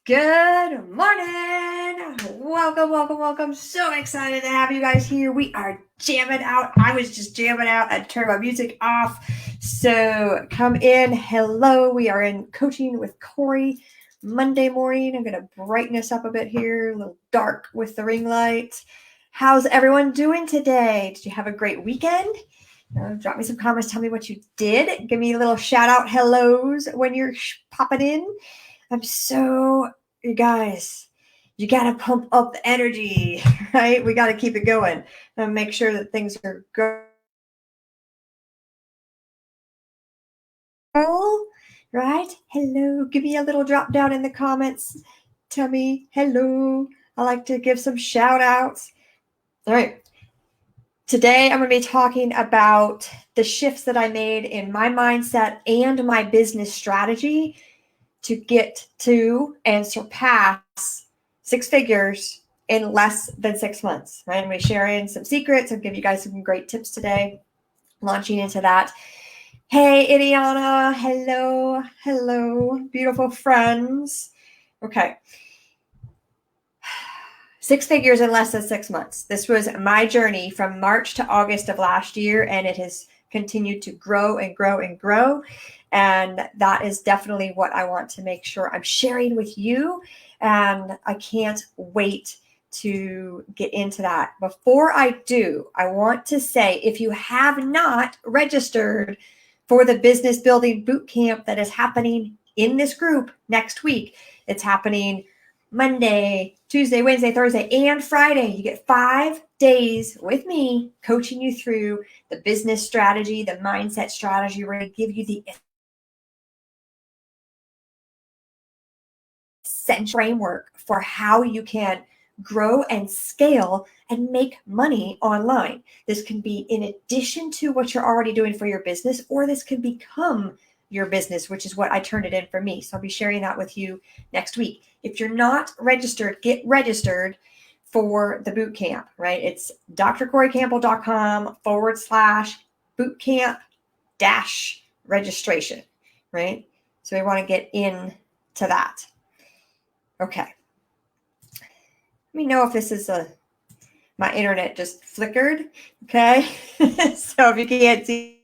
Good morning. Welcome. So excited to have you guys here. We are jamming out. I was just jamming out. I turned my music off. So come in. Hello. We are in coaching with Corey Monday morning. I'm going to brighten us up a bit here. A little dark with the ring light. How's everyone doing today? Did you have a great weekend? Drop me some comments. Tell me what you did. Give me a little shout out hellos when you're popping in. You guys, you got to pump up the energy, right? We got to keep it going and make sure that things are good, right? Hello. Give me a little drop down in the comments. Tell me hello. I like to give some shout outs. All right. Today, I'm going to be talking about the shifts that I made in my mindset and my business strategy to get to and surpass six figures in less than 6 months. Right? I'm going to be sharing some secrets and give you guys some great tips today, launching into that. Hey, Idiana. Hello, beautiful friends. Okay. 6 figures in less than 6 months. This was my journey from March to August of last year, and it has continued to grow and grow and grow. And that is definitely what I want to make sure I'm sharing with you. And I can't wait to get into that. Before I do, I want to say, if you have not registered for the business building bootcamp that is happening in this group next week, it's happening Monday, Tuesday, Wednesday, Thursday, and Friday. You get 5 days with me coaching you through the business strategy, the mindset strategy. We're going to give you the essential framework for how you can grow and scale and make money online. This can be in addition to what you're already doing for your business, or this can become your business, which is what I turned it in for me. So I'll be sharing that with you next week. If you're not registered, get registered for the boot camp, right? It's drcoreycampbell.com/bootcamp-registration, right? So we want to get into that. Okay. Let me know if this is my internet just flickered. Okay. So if you can't see,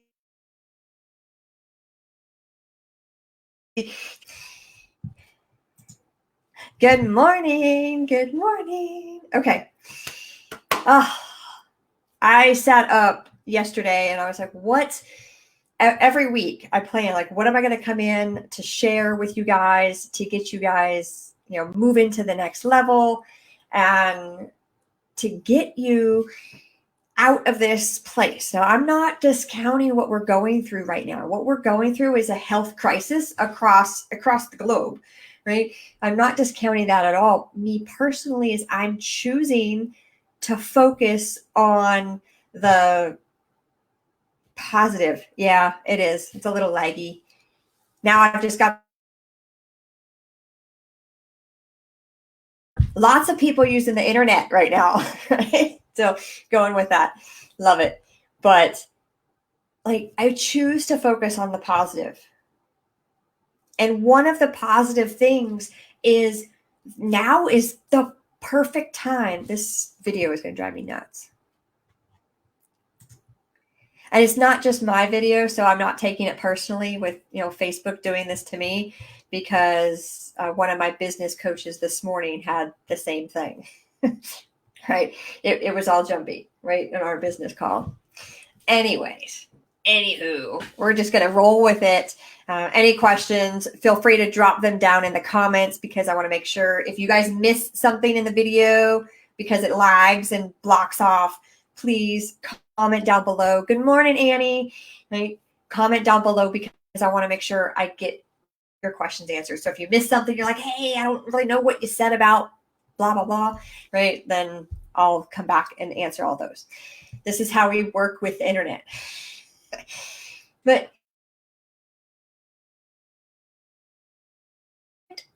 good morning. Okay. I sat up yesterday and I was like, what? Every week I plan, like, what am I going to come in to share with you guys to get you guys, moving to the next level and to get you out of this place. Now, I'm not discounting what we're going through right now. What we're going through is a health crisis across the globe, right? I'm not discounting that at all. Me personally, is I'm choosing to focus on the positive. Yeah, it is. It's a little laggy. Now I've just got lots of people using the internet right now, right? So going with that. Love it. But I choose to focus on the positive. And one of the positive things is now is the perfect time. This video is going to drive me nuts. And it's not just my video, so I'm not taking it personally with, Facebook doing this to me, because one of my business coaches this morning had the same thing, right? It was all jumpy, right, in our business call. Anywho, we're just going to roll with it. Any questions, feel free to drop them down in the comments, because I want to make sure if you guys miss something in the video because it lags and blocks off, please comment down below. Good morning, Annie. Right? Comment down below, because I want to make sure I get your questions answered. So if you miss something, you're like, hey, I don't really know what you said about blah, blah, blah, right? Then I'll come back and answer all those. This is how we work with the internet. But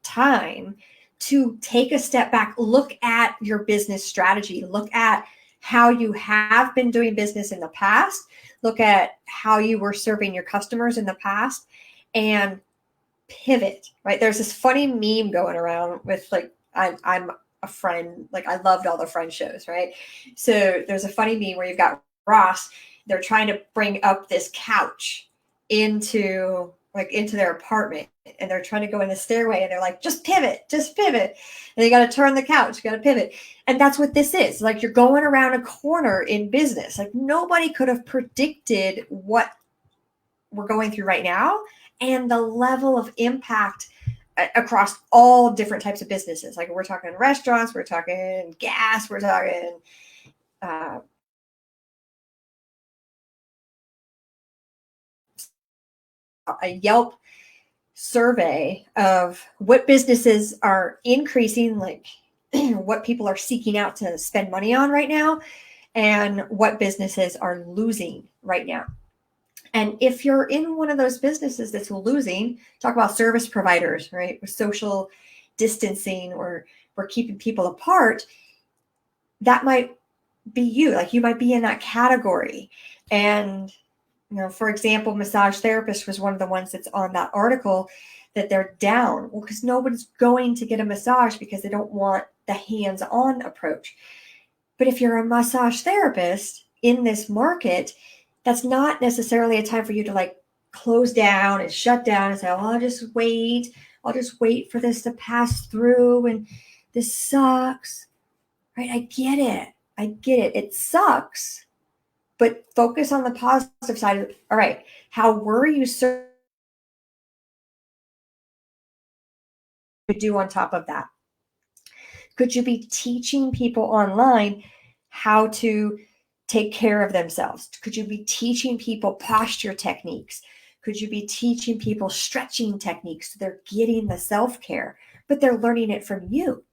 time to take a step back, look at your business strategy, look at how you have been doing business in the past, look at how you were serving your customers in the past, and pivot, right? There's this funny meme going around with like, I'm a friend, like I loved all the Friend shows, right? So there's a funny meme where you've got Ross, they're trying to bring up this couch into their apartment, and they're trying to go in the stairway, and they're like, just pivot, and you got to turn the couch, you got to pivot. And that's what this is. Like, you're going around a corner in business. Like, nobody could have predicted what we're going through right now and the level of impact across all different types of businesses. Like, we're talking restaurants, we're talking gas, we're talking a Yelp survey of what businesses are increasing, like what people are seeking out to spend money on right now, and what businesses are losing right now. And if you're in one of those businesses that's losing, talk about service providers, right? With social distancing, or we're keeping people apart, that might be you. Like, you might be in that category. And, you know, for example, massage therapist was one of the ones that's on that article, that they're down. Well, because nobody's going to get a massage because they don't want the hands-on approach. But if you're a massage therapist in this market, that's not necessarily a time for you to like close down and shut down and say, oh, I'll just wait for this to pass through, and this sucks, right? I get it. It sucks, but focus on the positive side of it. All right, how were you to do on top of that? Could you be teaching people online how to take care of themselves? Could you be teaching people posture techniques? Could you be teaching people stretching techniques so they're getting the self-care, but they're learning it from you,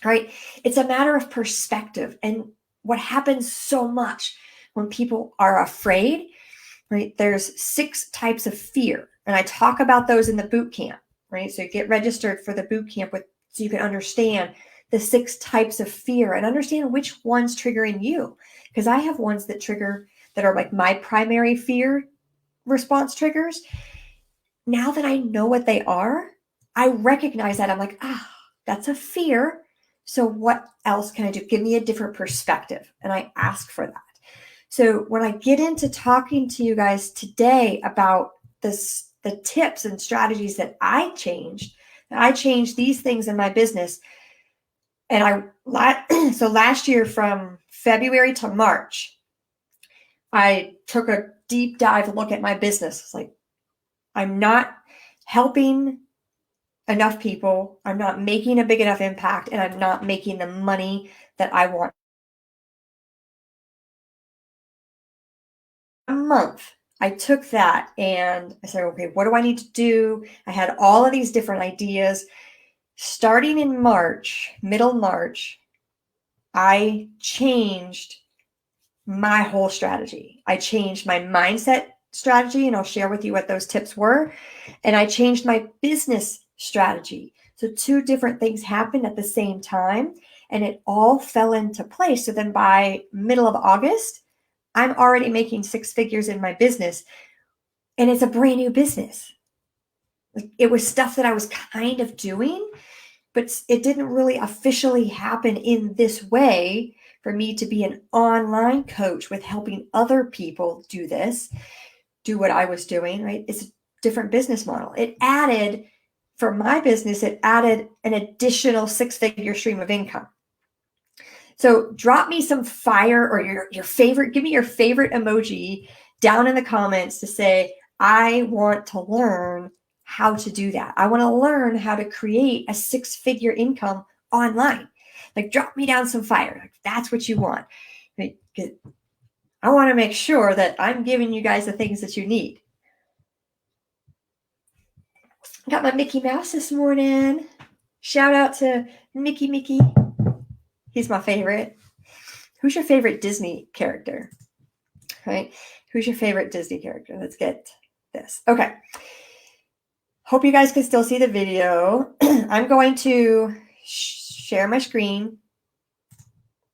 right? It's a matter of perspective. And what happens so much when people are afraid, right? There's 6 types of fear. And I talk about those in the boot camp, right? So you get registered for the boot camp so you can understand the 6 types of fear and understand which one's triggering you. Because I have ones that are like my primary fear response triggers. Now that I know what they are, I recognize that. I'm like, that's a fear. So what else can I do? Give me a different perspective. And I ask for that. So when I get into talking to you guys today about the tips and strategies that I changed these things in my business. And so last year, from February to March, I took a deep dive look at my business. It's like, I'm not helping enough people. I'm not making a big enough impact, and I'm not making the money that I want. A month, I took that and I said, okay, what do I need to do? I had all of these different ideas. Starting in March, middle March, I changed my whole strategy. I changed my mindset strategy, and I'll share with you what those tips were. And I changed my business strategy. So 2 different things happened at the same time, and it all fell into place. So then by middle of August, I'm already making 6 figures in my business, and it's a brand new business. It was stuff that I was kind of doing, but it didn't really officially happen in this way for me to be an online coach with helping other people do what I was doing, right? It's a different business model. For my business, it added an additional 6-figure stream of income. So drop me some fire, or your favorite, give me your favorite emoji down in the comments to say, I want to learn how to do that. I want to learn how to create a 6-figure income online. Like, drop me down some fire. Like, that's what you want. Like, I want to make sure that I'm giving you guys the things that you need. Got my Mickey Mouse this morning. Shout out to Mickey. He's my favorite. Who's your favorite Disney character? Right? Who's your favorite Disney character? Let's get this. Okay. Hope you guys can still see the video. I'm going to share my screen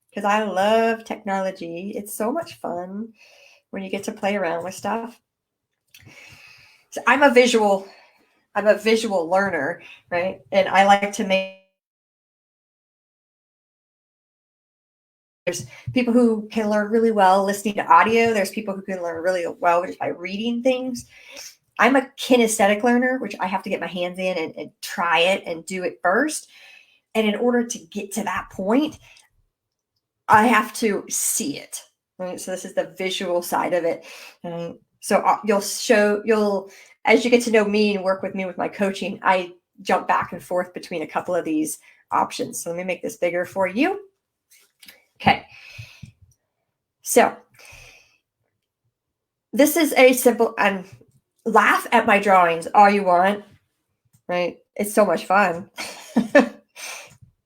because I love technology. It's so much fun when you get to play around with stuff. So I'm a visual I'm a visual learner, right? And I like to make, there's people who can learn really well listening to audio. There's people who can learn really well just by reading things. I'm a kinesthetic learner, which I have to get my hands in and try it and do it first. And in order to get to that point, I have to see it. Right? So this is the visual side of it. Right? So you'll, as you get to know me and work with me with my coaching, I jump back and forth between a couple of these options. So let me make this bigger for you. Okay. So this is a simple, and laugh at my drawings all you want, right? It's so much fun.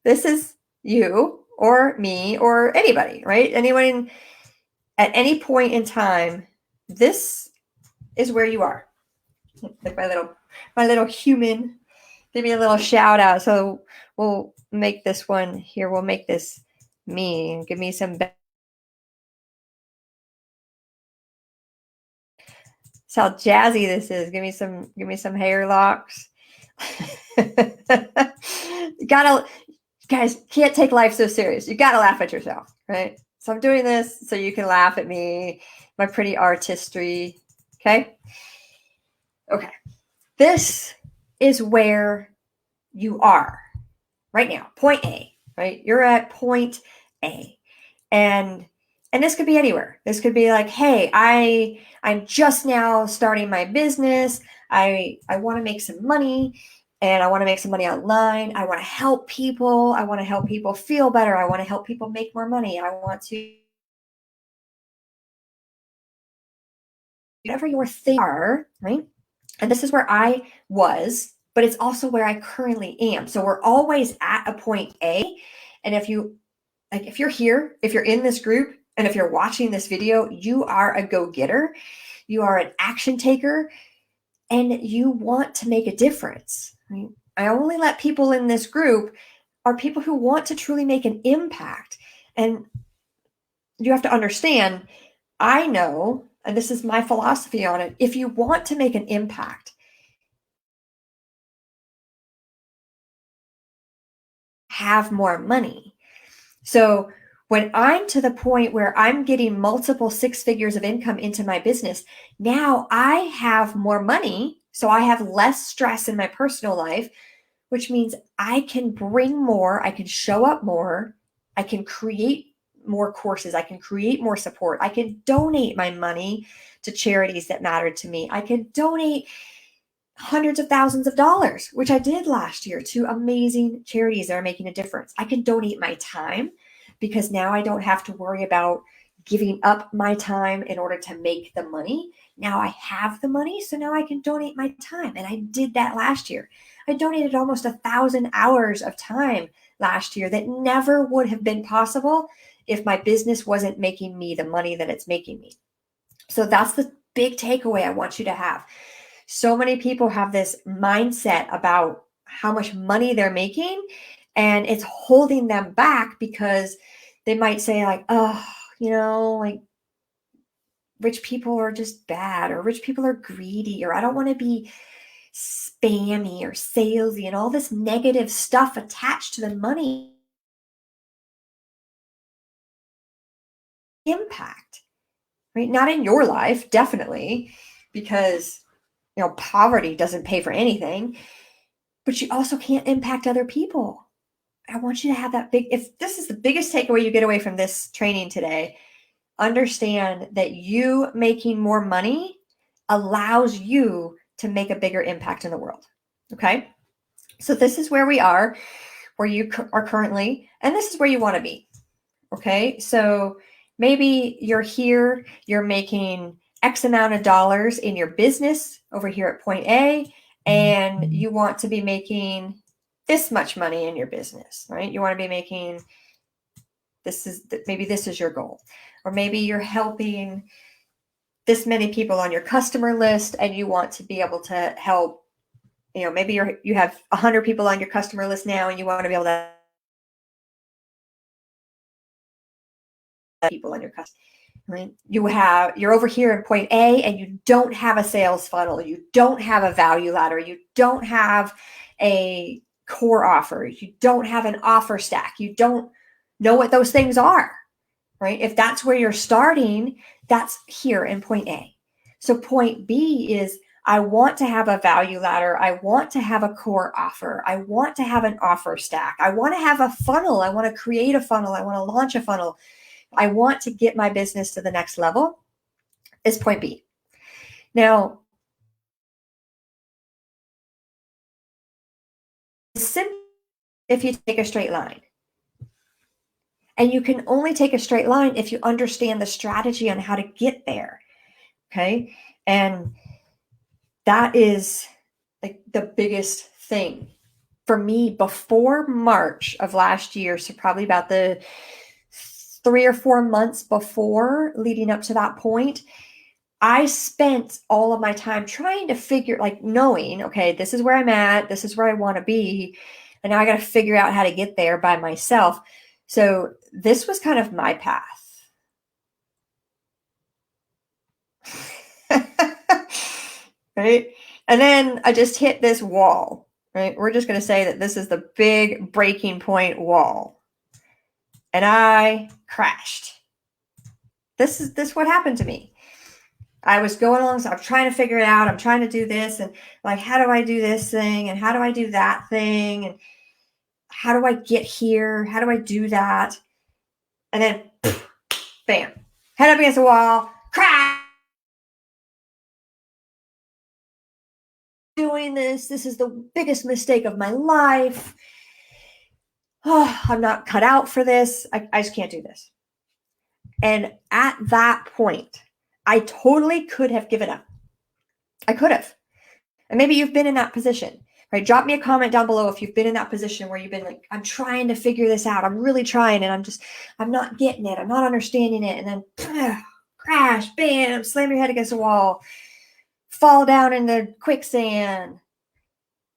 This is you or me or anybody, right? Anyone at any point in time, this is where you are. Like my little human, give me a little shout out. So we'll make this one here. We'll make this me. Give me some. See how jazzy this is. Give me some hair locks. Guys, can't take life so serious. You gotta laugh at yourself, right? So I'm doing this so you can laugh at me, my pretty artistry. Okay. Okay. This is where you are right now. Point A, right? You're at point A. And this could be anywhere. This could be like, hey, I'm just now starting my business. I want to make some money, and I want to make some money online. I want to help people. I want to help people feel better. I want to help people make more money. I want to, whatever your thing are, right? And this is where I was, but it's also where I currently am. So we're always at a point A. And if you're here, if you're in this group, and if you're watching this video, you are a go-getter. You are an action taker, and you want to make a difference. Right? I only let people in this group are people who want to truly make an impact. And you have to understand, I know, and this is my philosophy on it, if you want to make an impact, have more money. So when I'm to the point where I'm getting multiple 6 figures of income into my business, now I have more money. So I have less stress in my personal life, which means I can bring more, I can show up more, I can create more courses, I can create more support, I can donate my money to charities that matter to me, I can donate hundreds of thousands of dollars, which I did last year, to amazing charities that are making a difference. I can donate my time because now I don't have to worry about giving up my time in order to make the money. Now I have the money, so now I can donate my time. And I did that last year. I donated almost 1,000 hours of time last year that never would have been possible if my business wasn't making me the money that it's making me. So that's the big takeaway I want you to have. So many people have this mindset about how much money they're making, and it's holding them back because they might say like, oh, like rich people are just bad, or rich people are greedy, or I don't want to be spammy or salesy, and all this negative stuff attached to the money impact, right? Not in your life, definitely, because poverty doesn't pay for anything, but you also can't impact other people. I want you to have that if this is the biggest takeaway you get away from this training today, understand that you making more money allows you to make a bigger impact in the world. Okay. So this is where we are, where you are currently, and this is where you want to be. Okay. So maybe you're here, you're making X amount of dollars in your business over here at point A, and you want to be making this much money in your business, right? You want to be making, maybe this is your goal, or maybe you're helping this many people on your customer list and you want to be able to help, maybe you have 100 people on your customer list now and you want to be able to people on your customer. right? You're over here in point A and you don't have a sales funnel. You don't have a value ladder. You don't have a core offer. You don't have an offer stack. You don't know what those things are, right? If that's where you're starting, that's here in point A. So point B is, I want to have a value ladder. I want to have a core offer. I want to have an offer stack. I want to have a funnel. I want to create a funnel. I want to launch a funnel. I want to get my business to the next level, is point B. Now, simple if you take a straight line. And you can only take a straight line if you understand the strategy on how to get there. Okay. And that is like the biggest thing for me before March of last year. So probably about the 3 or 4 months before leading up to that point, I spent all of my time trying to figure, like knowing, okay, this is where I'm at. This is where I want to be. And now I got to figure out how to get there by myself. So this was kind of my path. Right? And then I just hit this wall, right? We're just going to say that this is the big breaking point wall. And I crashed. This is what happened to me. I was going along, so I'm trying to figure it out. I'm trying to do this, and like, how do I do this thing? And how do I do that thing? And how do I get here? How do I do that? And then, bam, head up against the wall, crash. Doing this is the biggest mistake of my life. Oh, I'm not cut out for this. I just can't do this. And at that point, I totally could have given up. I could have. And maybe you've been in that position, right? Drop me a comment down below if you've been in that position where you've been like, I'm trying to figure this out. I'm really trying, and I'm not getting it. I'm not understanding it. And then crash, bam, slam your head against the wall, fall down in the quicksand,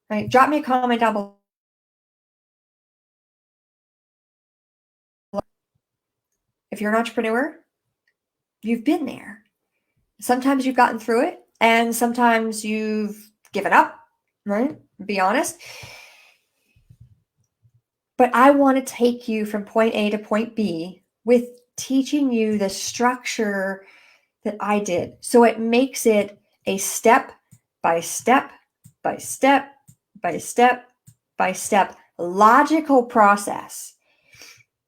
right? Drop me a comment down below. If you're an entrepreneur, you've been there. Sometimes you've gotten through it, and sometimes you've given up, right? Be honest. But I want to take you from point A to point B with teaching you the structure that I did. So it makes it a step by step by step by step by step logical process.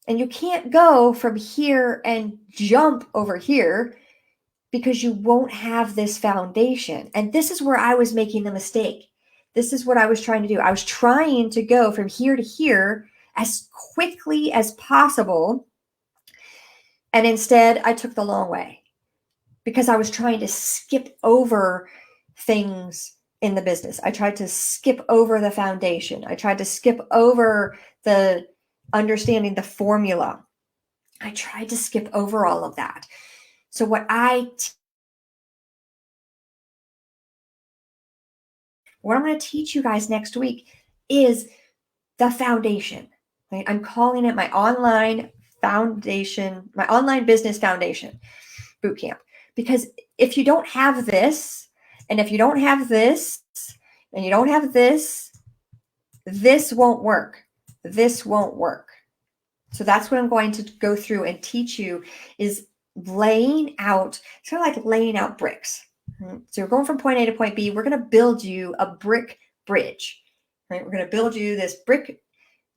And you can't go from here and jump over here because you won't have this foundation. And this is where I was making the mistake. This is what I was trying to do. I was trying to go from here to here as quickly as possible. And instead, I took the long way because I was trying to skip over things in the business. I tried to skip over the foundation. I tried to skip over the understanding the formula. I tried to skip over all of that. So what I'm going to teach you guys next week is the foundation. Right? I'm calling it my online foundation, my online business foundation bootcamp. Because if you don't have this, and if you don't have this, and you don't have this, this won't work. This won't work. So that's what I'm going to go through and teach you is laying out, it's kind of like laying out bricks. Right? So we're going from point A to point B. We're going to build you a brick bridge. Right? We're going to build you this brick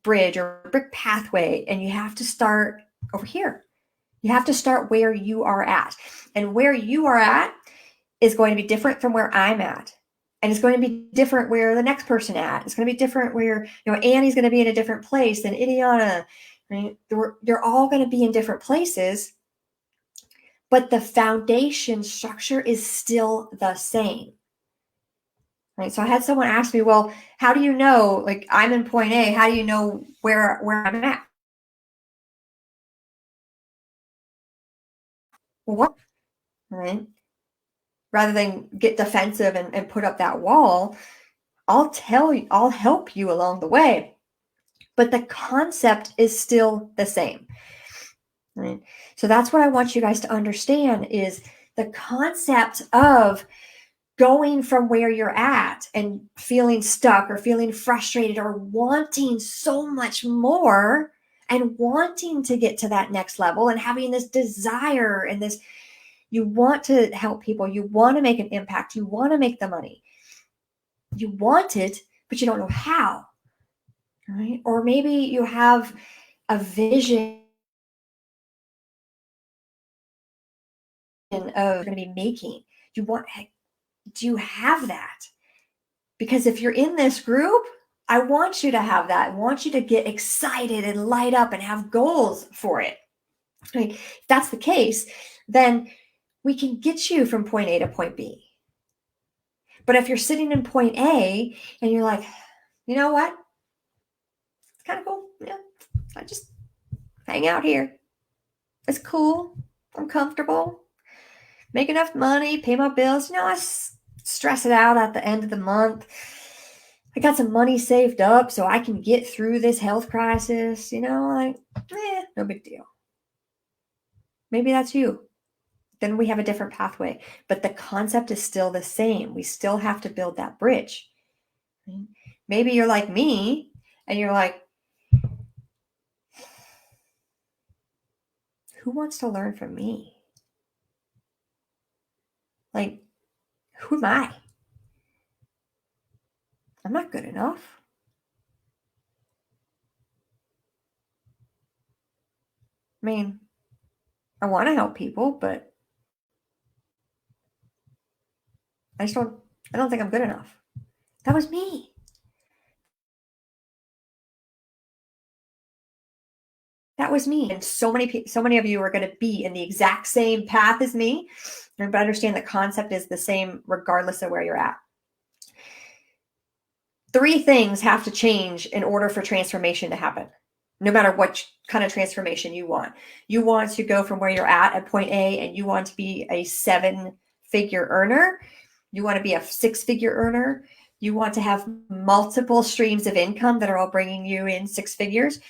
bridge or brick pathway, and you have to start over here. You have to start where you are at. And where you are at is going to be different from where I'm at. And it's going to be different where the next person at. It's going to be different where, Annie's going to be in a different place than Ileana. Right? They're all going to be in different places, but the foundation structure is still the same. Right? So I had someone ask me, well, how do you know, like I'm in point A, how do you know where I'm at? What? Right? Rather than get defensive and put up that wall, I'll help you along the way. But the concept is still the same. right? So that's what I want you guys to understand is the concept of going from where you're at and feeling stuck or feeling frustrated or wanting so much more and wanting to get to that next level and having this desire and this, you want to help people, you want to make an impact, you want to make the money, you want it, but you don't know how, right? Or maybe you have a vision of going to be making, you want, do you have that? Because if you're in this group, I want you to have that. I want you to get excited and light up and have goals for it. Right? If that's the case, then we can get you from point A to point B. But if you're sitting in point A and you're like, you know what? It's kind of cool. Yeah, I just hang out here. It's cool. I'm comfortable. Make enough money, pay my bills. I stress it out at the end of the month. I got some money saved up so I can get through this health crisis. No big deal. Maybe that's you. Then we have a different pathway. But the concept is still the same. We still have to build that bridge. Maybe you're like me and you're like, who wants to learn from me? Like, who am I? I'm not good enough. I mean, I want to help people, but I don't think I'm good enough. That was me. That was me. And so many of you are going to be in the exact same path as me. But understand the concept is the same regardless of where you're at. 3 things have to change in order for transformation to happen. No matter what kind of transformation you want. You want to go from where you're at point A and you want to be a 7-figure earner. You want to be a 6-figure earner. You want to have multiple streams of income that are all bringing you in 6 figures.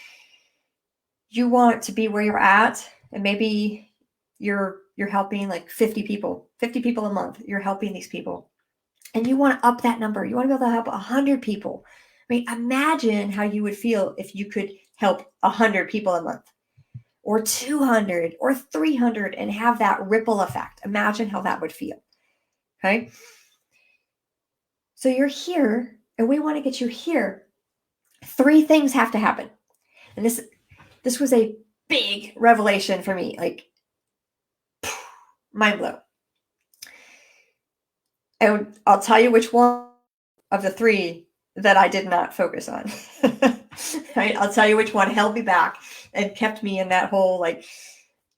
You want to be where you're at and maybe you're helping like 50 people a month. You're helping these people and you want to up that number. You want to be able to help 100 people. I mean, imagine how you would feel if you could help 100 people a month or 200 or 300 and have that ripple effect. Imagine how that would feel. Okay. So you're here and we want to get you here. 3 things have to happen. And this was a big revelation for me, like mind blow. And I'll tell you which one of the 3 that I did not focus on. Right? I'll tell you which one held me back and kept me in that whole like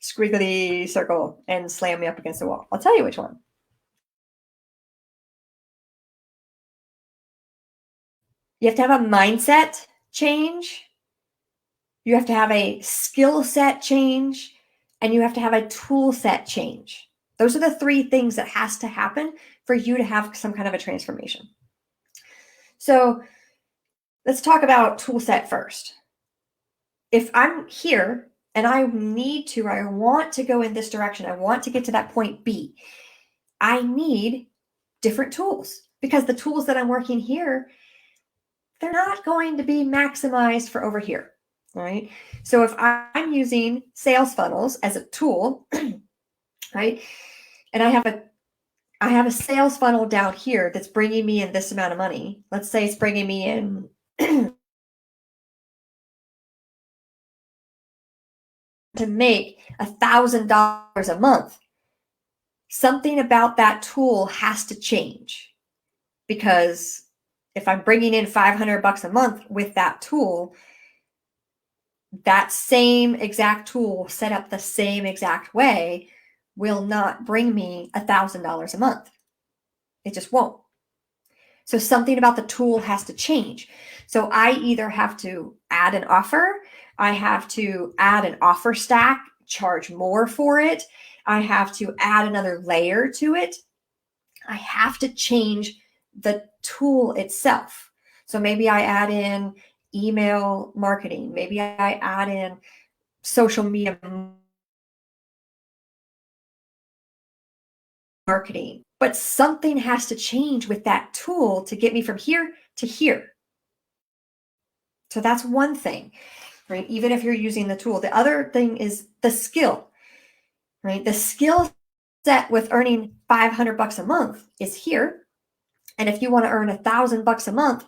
squiggly circle and slammed me up against the wall. I'll tell you which one. You have to have a mindset change. You have to have a skill set change, and you have to have a tool set change. Those are the 3 things that has to happen for you to have some kind of a transformation. So let's talk about tool set first. If I'm here and I need to, or I want to go in this direction, I want to get to that point B, I need different tools because the tools that I'm working here, they're not going to be maximized for over here. Right? So if I'm using sales funnels as a tool, right? And I have a sales funnel down here that's bringing me in this amount of money. Let's say it's bringing me in to make $1,000 a month. Something about that tool has to change because if I'm bringing in $500 a month with that tool, that same exact tool set up the same exact way will not bring me $1,000 a month. It just won't. So something about the tool has to change. So I either have to add an offer, I have to add an offer stack, charge more for it, I have to add another layer to it. I have to change the tool itself. So maybe I add in email marketing, maybe I add in social media marketing, but something has to change with that tool to get me from here to here. So that's one thing, right? Even if you're using the tool. The other thing is the skill, right? The skill set with earning $500 a month is here. And if you want to earn $1,000 a month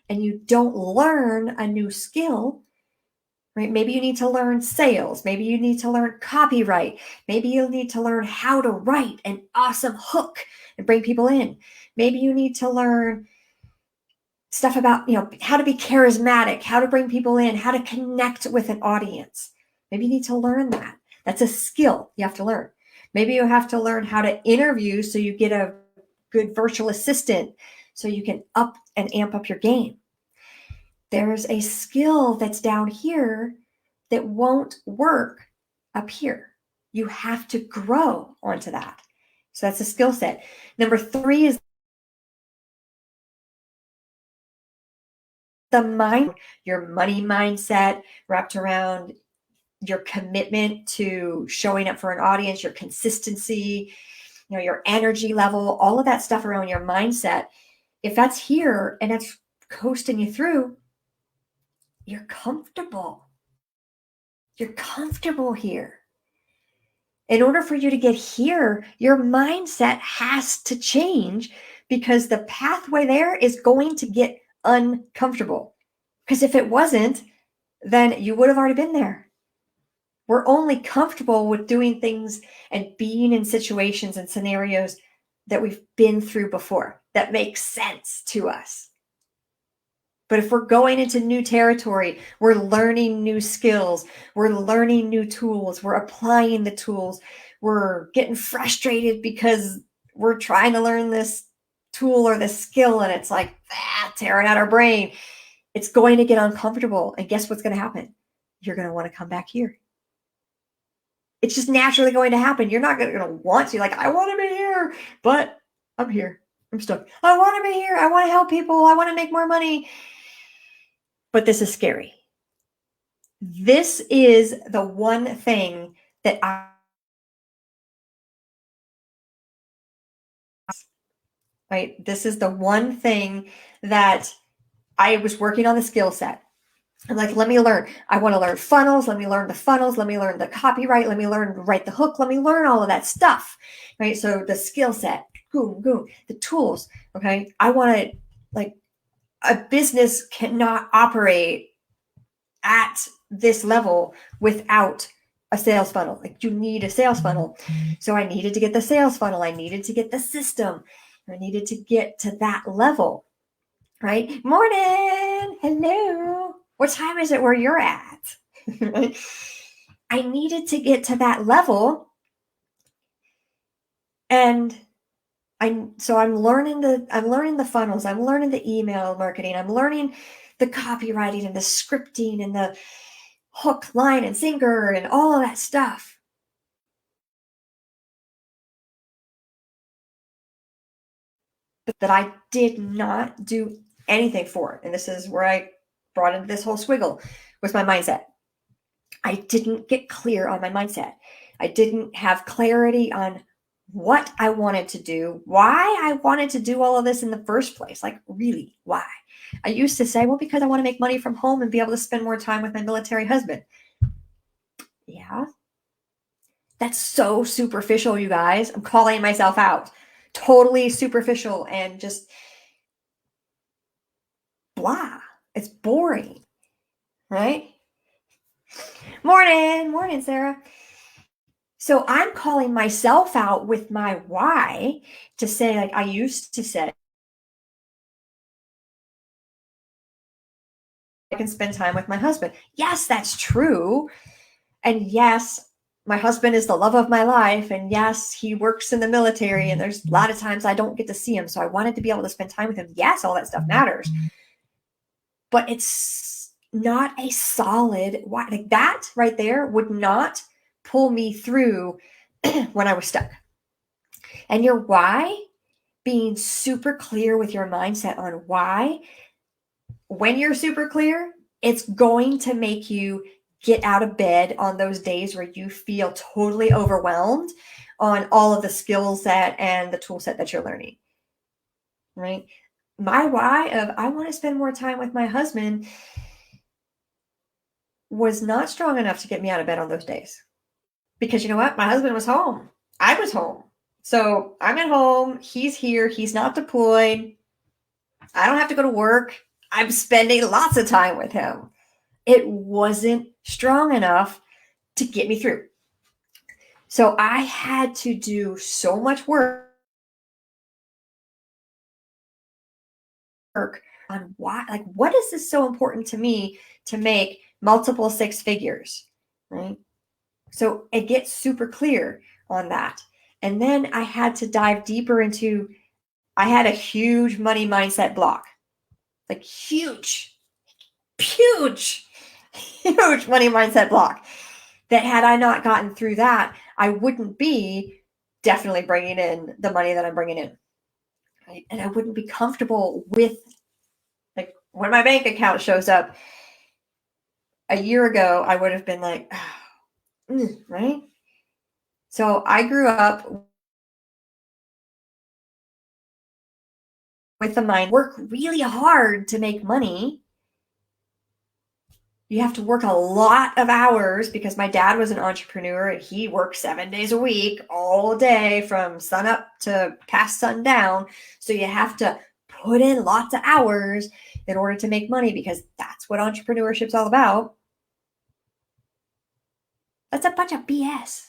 and you don't learn a new skill, right? Maybe you need to learn sales. Maybe you need to learn copyright. Maybe you'll need to learn how to write an awesome hook and bring people in. Maybe you need to learn stuff about, how to be charismatic, how to bring people in, how to connect with an audience. Maybe you need to learn that. That's a skill you have to learn. Maybe you have to learn how to interview so you get a good virtual assistant so you can up and amp up your game. There's a skill that's down here that won't work up here. You have to grow onto that. So that's a skill set. Number 3 is the mind, your money mindset wrapped around your commitment to showing up for an audience, your consistency, your energy level, all of that stuff around your mindset. If that's here and it's coasting you through, you're comfortable. You're comfortable here. In order for you to get here, your mindset has to change because the pathway there is going to get uncomfortable. Because if it wasn't, then you would have already been there. We're only comfortable with doing things and being in situations and scenarios that we've been through before, that make sense to us. But if we're going into new territory, we're learning new skills, we're learning new tools, we're applying the tools, we're getting frustrated because we're trying to learn this tool or this skill and it's like tearing out our brain. It's going to get uncomfortable. And guess what's going to happen? You're going to want to come back here. It's just naturally going to happen. You're not going to want to, I want to be here, but I'm here. I'm stuck. I want to be here. I want to help people. I want to make more money. But this is scary. This is the one thing that this is the one thing that I was working on the skill set. I'm like, let me learn. I want to learn funnels. Let me learn the funnels. Let me learn the copyright. Let me learn to write the hook. Let me learn all of that stuff, right? So the skill set, the tools, okay? I want to, a business cannot operate at this level without a sales funnel. You need a sales funnel. So I needed to get the sales funnel. I needed to get the system. I needed to get to that level, right? Morning. Hello. What time is it where you're at? I needed to get to that level. And I'm learning the funnels. I'm learning the email marketing. I'm learning the copywriting and the scripting and the hook, line, and sinker and all of that stuff. But that I did not do anything for. And this is where I brought into this whole swiggle, was my mindset. I didn't get clear on my mindset. I didn't have clarity on what I wanted to do, why I wanted to do all of this in the first place. Really, why? I used to say, well, because I want to make money from home and be able to spend more time with my military husband. Yeah. That's so superficial, you guys. I'm calling myself out. Totally superficial and just blah. It's boring, right? Morning, Sarah. So I'm calling myself out with my why to say, I used to say, I can spend time with my husband. Yes, that's true. And yes, my husband is the love of my life. And yes, he works in the military. And there's a lot of times I don't get to see him. So I wanted to be able to spend time with him. Yes, all that stuff matters. But it's not a solid why. That right there would not pull me through when I was stuck. And your why, being super clear with your mindset on why, when you're super clear, it's going to make you get out of bed on those days where you feel totally overwhelmed on all of the skill set and the tool set that you're learning, right? My why of I want to spend more time with my husband was not strong enough to get me out of bed on those days. Because you know what? My husband was home. I was home. So I'm at home. He's here. He's not deployed. I don't have to go to work. I'm spending lots of time with him. It wasn't strong enough to get me through. So I had to do so much work on why, like, what is this so important to me to make multiple six figures, right? So it gets super clear on that. And then I had to dive deeper into, I had a huge money mindset block, like huge money mindset block that had I not gotten through that, I wouldn't be definitely bringing in the money that I'm bringing in. Right? And I wouldn't be comfortable with, like, when my bank account shows up a year ago, I would have been like, right? So I grew up with the mind, work really hard to make money. You have to work a lot of hours because my dad was an entrepreneur and he worked 7 days a week, all day from sun up to past sundown. So you have to put in lots of hours in order to make money because that's what entrepreneurship's all about. That's a bunch of BS.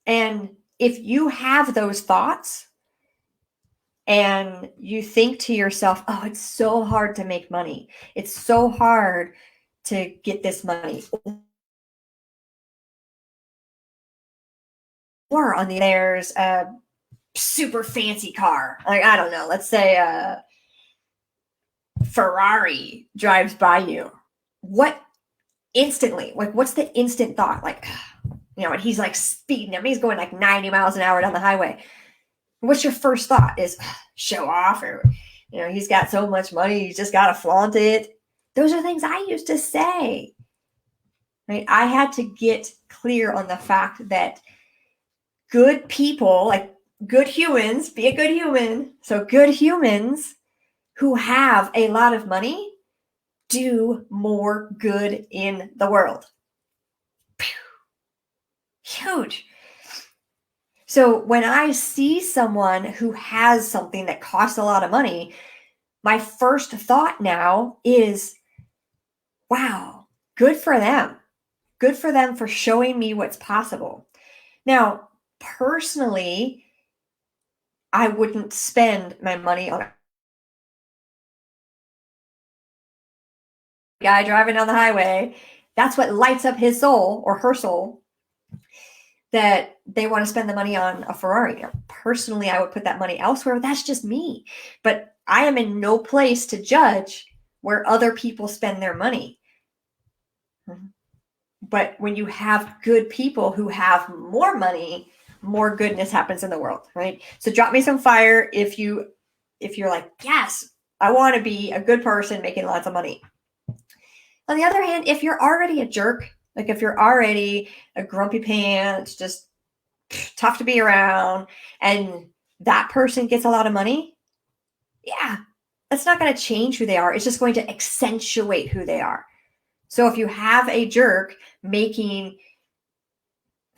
And if you have those thoughts and you think to yourself, oh, it's so hard to make money. It's so hard to get this money. Or on there's a super fancy car. Like, I don't know, let's say a Ferrari drives by you. What instantly, like, what's the instant thought? Like, you know, and he's like speeding. I mean, he's going like 90 miles an hour down the highway. What's your first thought? Is show off, or, you know, he's got so much money, he's just got to flaunt it. Those are things I used to say. Right? I had to get clear on the fact that good people, like good humans, be a good human. So good humans who have a lot of money do more good in the world. Huge. So when I see someone who has something that costs a lot of money, my first thought now is, wow, good for them. Good for them for showing me what's possible. Now, personally, I wouldn't spend my money on a guy driving down the highway. That's what lights up his soul or her soul, that they want to spend the money on a Ferrari. Now, personally, I would put that money elsewhere. That's just me. But I am in no place to judge where other people spend their money. But when you have good people who have more money, more goodness happens in the world, right? So drop me some fire if you're like, yes, I want to be a good person making lots of money. On the other hand, if you're already a jerk, like if you're already a grumpy pants, just tough to be around, and that person gets a lot of money, yeah, that's not going to change who they are. It's just going to accentuate who they are. So if you have a jerk making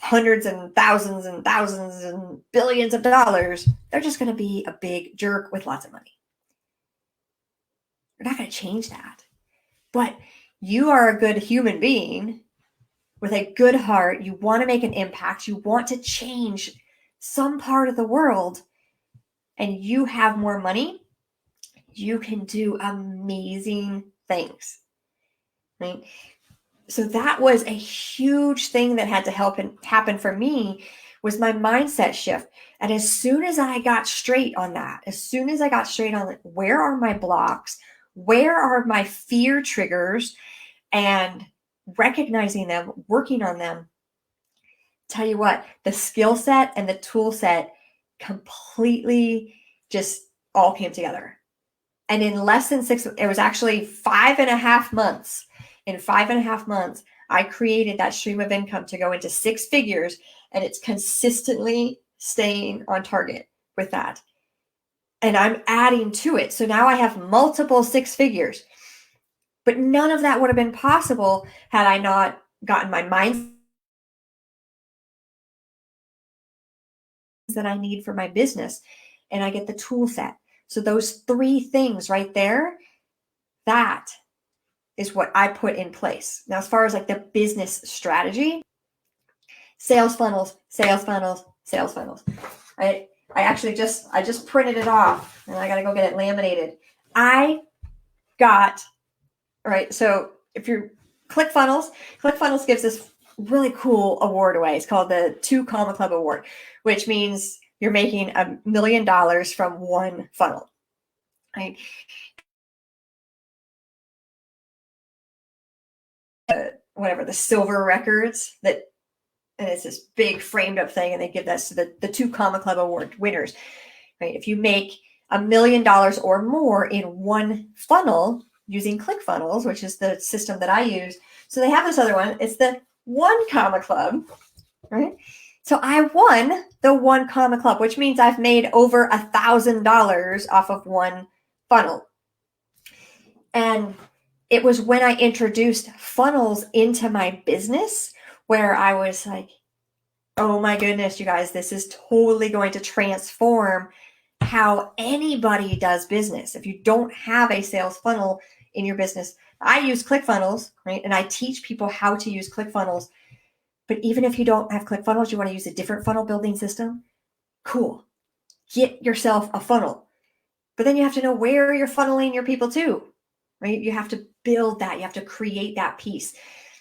hundreds and thousands and billions of dollars, they're just going to be a big jerk with lots of money. You're not going to change that. But you are a good human being with a good heart. You want to make an impact. You want to change some part of the world, and you have more money. You can do amazing things, right? So that was a huge thing that had to happen for me, was my mindset shift. And as soon as I got straight on that, where are my blocks? Where are my fear triggers? And recognizing them, working on them, tell you what, the skill set and the tool set completely just all came together. And in less than it was actually 5.5 months. In 5.5 months, I created that stream of income to go into 6 figures. and it's consistently staying on target with that. And I'm adding to it. So now I have multiple six figures. But none of that would have been possible had I not gotten my mind that I need for my business, and I get the tool set. So those three things right there, that is what I put in place. Now, as far as like the business strategy, sales funnels, sales funnels, sales funnels. I just printed it off, and I got to go get it laminated. I got, right, so if you're ClickFunnels gives this really cool award away. It's called the 2 Comma Club Award, which means you're making $1 million from one funnel, right? Whatever, the silver records that, and it's this big framed up thing, and they give this to the 2 Comma Club Award winners, right? If you make $1 million or more in one funnel using ClickFunnels, which is the system that I use. So they have this other one. It's the 1 Comma Club, right? So I won the 1 Comma Club, which means I've made over $1,000 off of one funnel. And it was when I introduced funnels into my business where I was like, oh my goodness, you guys, this is totally going to transform how anybody does business. If you don't have a sales funnel in your business, I use ClickFunnels, right? And I teach people how to use ClickFunnels. But even if you don't have ClickFunnels, you want to use a different funnel building system, cool. Get yourself a funnel. But then you have to know where you're funneling your people to, right? You have to build that. You have to create that piece.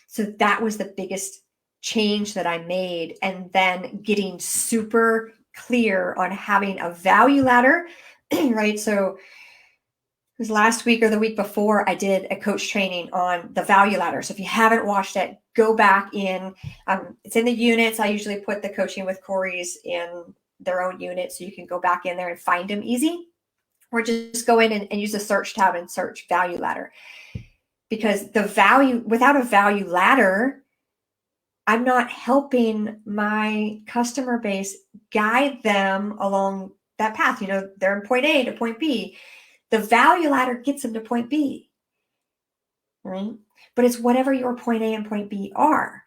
So that was the biggest change that I made. And then getting super clear on having a value ladder, right? So it was last week or the week before, I did a coach training on the value ladder. So if you haven't watched it, go back in. It's in the units. I usually put the Coaching with Corey's in their own unit, so you can go back in there and find them easy. Or just go in and use the search tab and search value ladder. Because the value, without a value ladder, I'm not helping my customer base guide them along that path. You know, they're in point A to point B. The value ladder gets them to point B, right? But it's whatever your point A and point B are.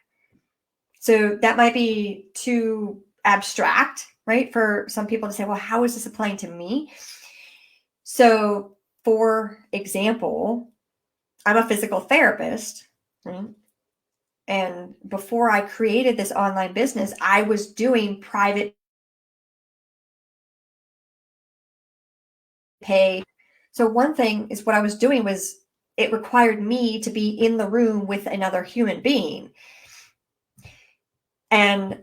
So that might be too abstract, right? For some people to say, well, how is this applying to me? So for example, I'm a physical therapist, right? And before I created this online business, I was doing private pay. So one thing is what I was doing was it required me to be in the room with another human being. And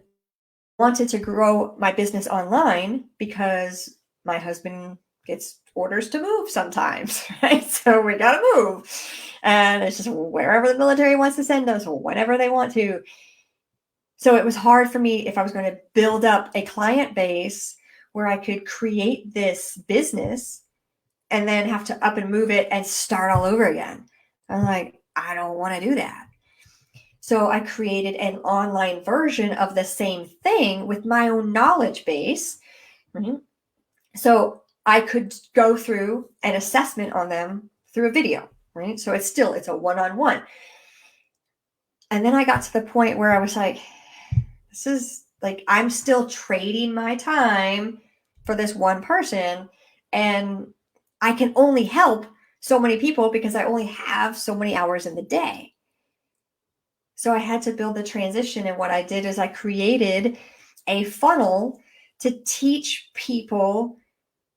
wanted to grow my business online because my husband gets orders to move sometimes, right? So we got to move. And it's just wherever the military wants to send us, whenever they want to. So it was hard for me if I was going to build up a client base where I could create this business and then have to up and move it and start all over again. I'm like, I don't want to do that. So I created an online version of the same thing with my own knowledge base. Mm-hmm. So I could go through an assessment on them through a video, right? So it's a one-on-one. And then I got to the point where I was like, this is like, I'm still trading my time for this one person, and I can only help so many people because I only have so many hours in the day. So I had to build the transition. And what I did is I created a funnel to teach people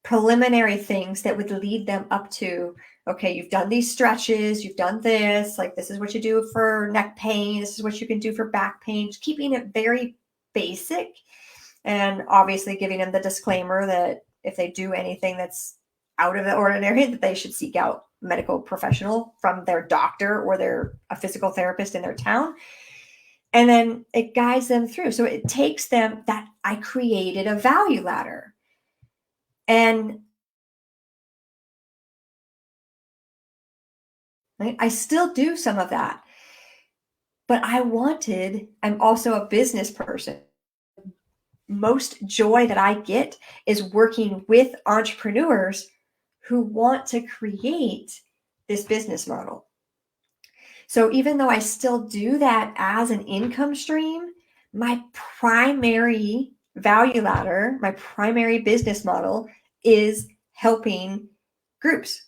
preliminary things that would lead them up to, okay, you've done these stretches, you've done this, like this is what you do for neck pain, this is what you can do for back pain, just keeping it very basic. And obviously giving them the disclaimer that if they do anything that's out of the ordinary, that they should seek out a medical professional from their doctor or a physical therapist in their town. And then it guides them through. So it takes them that I created a value ladder. And right, I still do some of that. But I'm also a business person. most joy that I get is working with entrepreneurs who want to create this business model. So even though I still do that as an income stream, my primary value ladder, my primary business model is helping groups.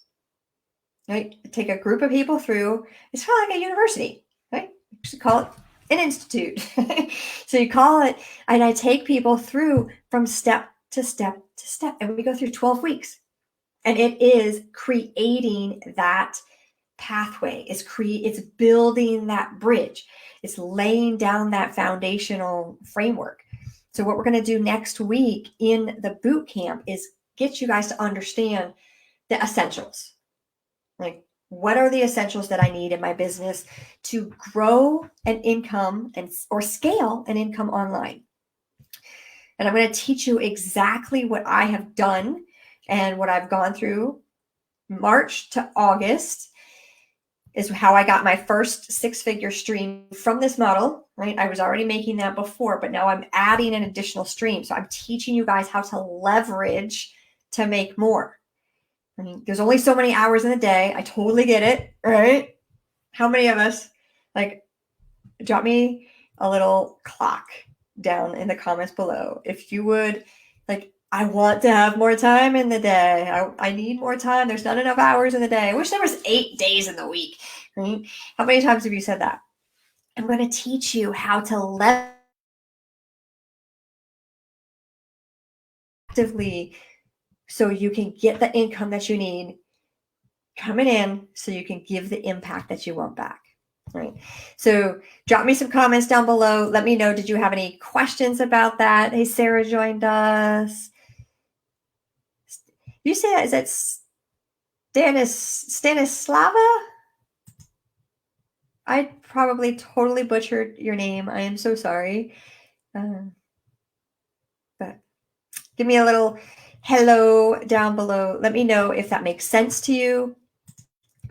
Right? Take a group of people through, it's kind of like a university, right? You should call it an institute. So you call it, and I take people through from step to step to step, and we go through 12 weeks. And it is creating that pathway. It's building that bridge. It's laying down that foundational framework. So what we're going to do next week in the boot camp is get you guys to understand the essentials. Like, what are the essentials that I need in my business to grow an income or scale an income online? And I'm going to teach you exactly what I have done and what I've gone through. March to August is how I got my first six-figure stream from this model, right? I was already making that before, but now I'm adding an additional stream. So I'm teaching you guys how to leverage to make more. I mean, there's only so many hours in the day. I totally get it, right? How many of us, like, drop me a little clock down in the comments below. If you would, like, I want to have more time in the day. I need more time. There's not enough hours in the day. I wish there was 8 days in the week, right? How many times have you said that? I'm going to teach you how to actively so you can get the income that you need coming in so you can give the impact that you want back, right? So drop me some comments down below. Let me know, did you have any questions about that? Hey, Sarah joined us. You say that, is that Stanislava? I probably totally butchered your name. I am so sorry. But give me a little hello down below. Let me know if that makes sense to you.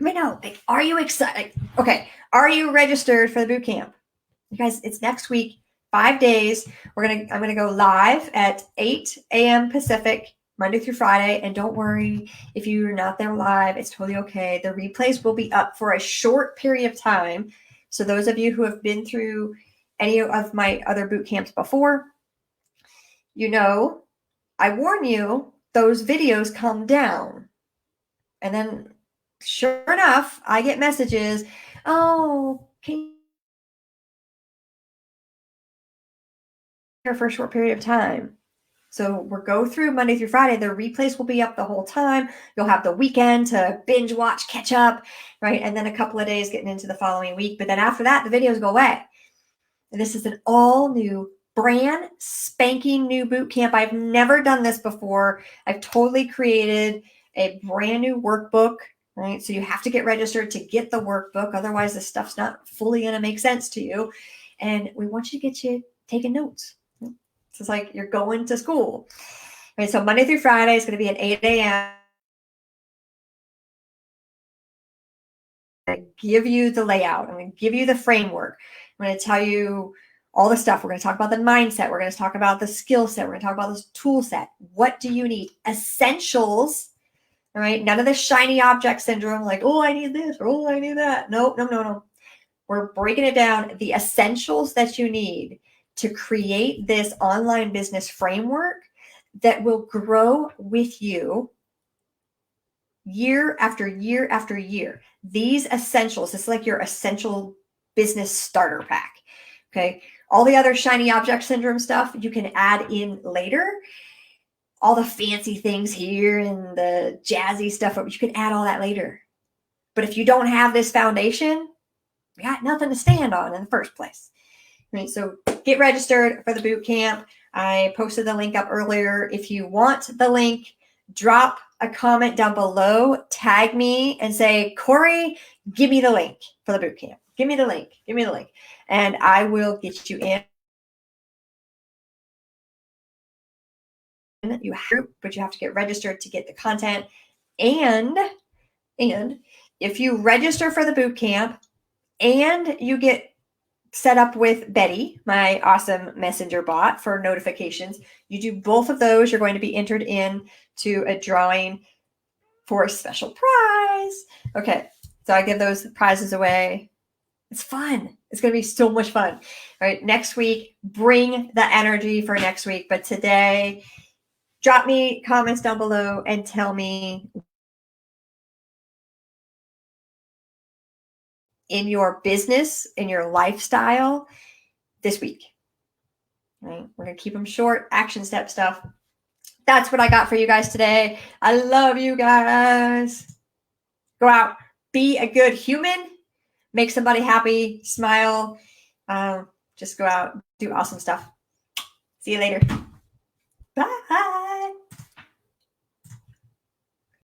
Let me know. Like, are you excited? Okay. Are you registered for the boot camp? You guys, it's next week, 5 days. I'm gonna go live at 8 a.m. Pacific, Monday through Friday. And don't worry if you're not there live, it's totally okay. The replays will be up for a short period of time. So those of you who have been through any of my other boot camps before, you know, I warn you, those videos come down. And then sure enough, I get messages, oh, can you here for a short period of time? So we'll go through Monday through Friday. The replays will be up the whole time. You'll have the weekend to binge watch, catch up, right? And then a couple of days getting into the following week. But then after that, the videos go away. And this is an all new, brand spanking new boot camp. I've never done this before. I've totally created a brand new workbook, right? So you have to get registered to get the workbook. Otherwise, this stuff's not fully going to make sense to you. And we want you to get you taking notes. So it's like you're going to school. Right, so Monday through Friday is going to be at 8 a.m. I'm going to give you the layout. I'm going to give you the framework. I'm going to tell you all the stuff. We're going to talk about the mindset. We're going to talk about the skill set. We're going to talk about this tool set. What do you need? Essentials. All right. None of the shiny object syndrome, like, oh, I need this or oh, I need that. No. We're breaking it down. The essentials that you need to create this online business framework that will grow with you year after year after year. These essentials, it's like your essential business starter pack. Okay. All the other shiny object syndrome stuff you can add in later. All the fancy things here and the jazzy stuff, you can add all that later. But if you don't have this foundation, you got nothing to stand on in the first place. Right, so get registered for the boot camp. I posted the link up earlier. If you want the link, drop a comment down below, tag me and say, Corey, give me the link for the boot camp. Give me the link. Give me the link. And I will get you in. You have, but you have to get registered to get the content. And if you register for the boot camp and you get set up with Betty, my awesome messenger bot for notifications. You do both of those, you're going to be entered in to a drawing for a special prize. Okay, so I give those prizes away. It's fun. It's going to be so much fun. All right, next week, bring the energy for next week. But today, drop me comments down below and tell me in your business, in your lifestyle this week. All right, we're going to keep them short, action step stuff. That's what I got for you guys today. I love you guys. Go out, be a good human, make somebody happy, smile. Just go out, do awesome stuff. See you later. Bye.